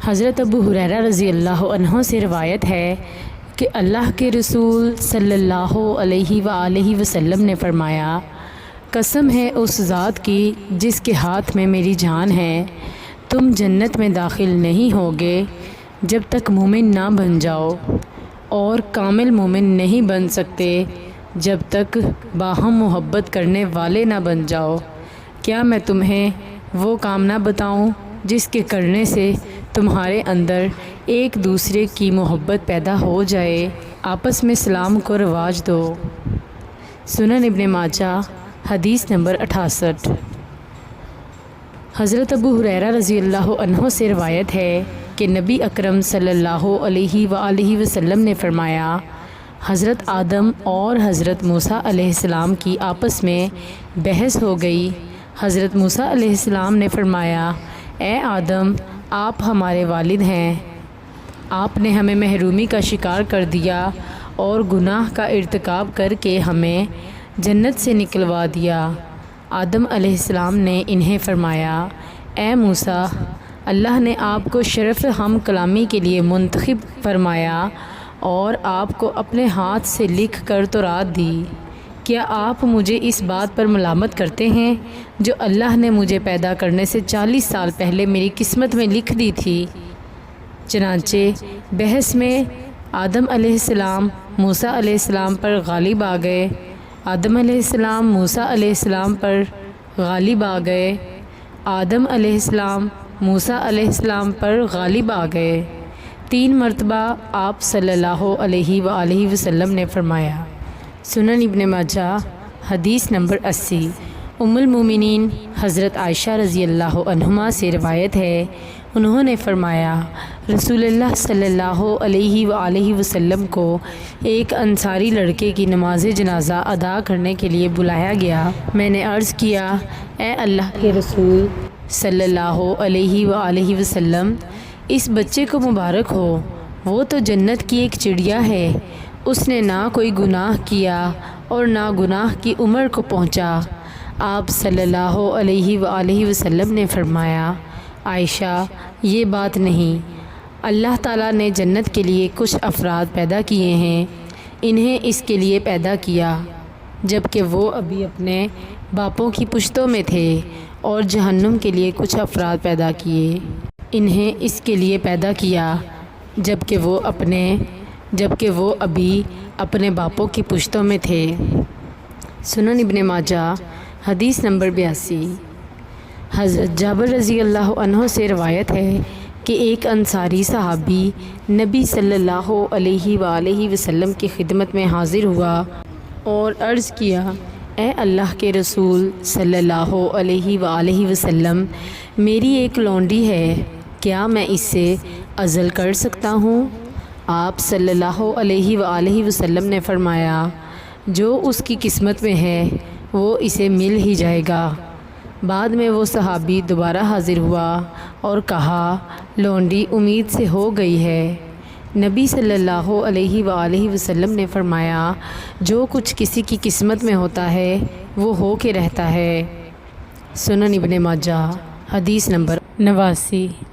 حضرت ابو ہریرہ رضی اللہ عنہ سے روایت ہے کہ اللہ کے رسول صلی اللہ علیہ وآلہ وسلم نے فرمایا، قسم ہے اس ذات کی جس کے ہاتھ میں میری جان ہے، تم جنت میں داخل نہیں ہوگے جب تک مومن نہ بن جاؤ، اور کامل مومن نہیں بن سکتے جب تک باہم محبت کرنے والے نہ بن جاؤ۔ کیا میں تمہیں وہ کام نہ بتاؤں جس کے کرنے سے تمہارے اندر ایک دوسرے کی محبت پیدا ہو جائے؟ آپس میں سلام کو رواج دو۔ سنن ابن ماجہ حدیث نمبر 68۔ حضرت ابو ہریرہ رضی اللہ عنہ سے روایت ہے کہ نبی اکرم صلی اللہ علیہ وآلہ وسلم نے فرمایا، حضرت آدم اور حضرت موسیٰ علیہ السلام کی آپس میں بحث ہو گئی۔ حضرت موسیٰ علیہ السلام نے فرمایا، اے آدم، آپ ہمارے والد ہیں، آپ نے ہمیں محرومی کا شکار کر دیا اور گناہ کا ارتکاب کر کے ہمیں جنت سے نکلوا دیا۔ آدم علیہ السلام نے انہیں فرمایا، اے موسیٰ، اللہ نے آپ کو شرف ہم کلامی کے لیے منتخب فرمایا اور آپ کو اپنے ہاتھ سے لکھ کر تورات دی۔ کیا آپ مجھے اس بات پر ملامت کرتے ہیں جو اللہ نے مجھے پیدا کرنے سے 40 سال پہلے میری قسمت میں لکھ دی تھی؟ چنانچہ بحث میں آدم علیہ السلام موسیٰ علیہ السلام پر غالب آ گئے۔ آدم علیہ السلام موسیٰ علیہ السلام پر غالب آ گئے۔ آدم علیہ السلام موسیٰ علیہ السلام پر غالب آ گئے۔ 3 مرتبہ آپ صلی اللہ علیہ وآلہ وسلم نے فرمایا۔ سنن ابن ماجہ حدیث نمبر 80۔ ام المومنین حضرت عائشہ رضی اللہ عنہما سے روایت ہے، انہوں نے فرمایا، رسول اللہ صلی اللہ علیہ وآلہ وسلم کو ایک انصاری لڑکے کی نماز جنازہ ادا کرنے کے لیے بلایا گیا۔ میں نے عرض کیا، اے اللہ کے رسول صلی اللہ علیہ وآلہ وسلم، اس بچے کو مبارک ہو، وہ تو جنت کی ایک چڑیا ہے، اس نے نہ کوئی گناہ کیا اور نہ گناہ کی عمر کو پہنچا۔ آپ صلی اللہ علیہ وآلہ وسلم نے فرمایا، عائشہ، یہ بات نہیں، اللہ تعالیٰ نے جنت کے لیے کچھ افراد پیدا کیے ہیں، انہیں اس کے لیے پیدا کیا جب کہ وہ ابھی اپنے باپوں کی پشتوں میں تھے، اور جہنم کے لیے کچھ افراد پیدا کیے، انہیں اس کے لیے پیدا کیا جب کہ وہ ابھی اپنے باپوں کی پشتوں میں تھے۔ سنن ابن ماجہ حدیث نمبر 82۔ حضرت جابر رضی اللہ عنہ سے روایت ہے کہ ایک انصاری صحابی نبی صلی اللہ علیہ وآلہ وسلم کی خدمت میں حاضر ہوا اور عرض کیا، اے اللہ کے رسول صلی اللہ علیہ وآلہ وسلم، میری ایک لونڈی ہے، کیا میں اس سے عزل کر سکتا ہوں؟ آپ صلی اللہ علیہ وآلہ وسلم نے فرمایا، جو اس کی قسمت میں ہے وہ اسے مل ہی جائے گا۔ بعد میں وہ صحابی دوبارہ حاضر ہوا اور کہا، لونڈی امید سے ہو گئی ہے۔ نبی صلی اللہ علیہ وآلہ وسلم نے فرمایا، جو کچھ کسی کی قسمت میں ہوتا ہے وہ ہو کے رہتا ہے۔ سنن ابن ماجہ حدیث نمبر 89۔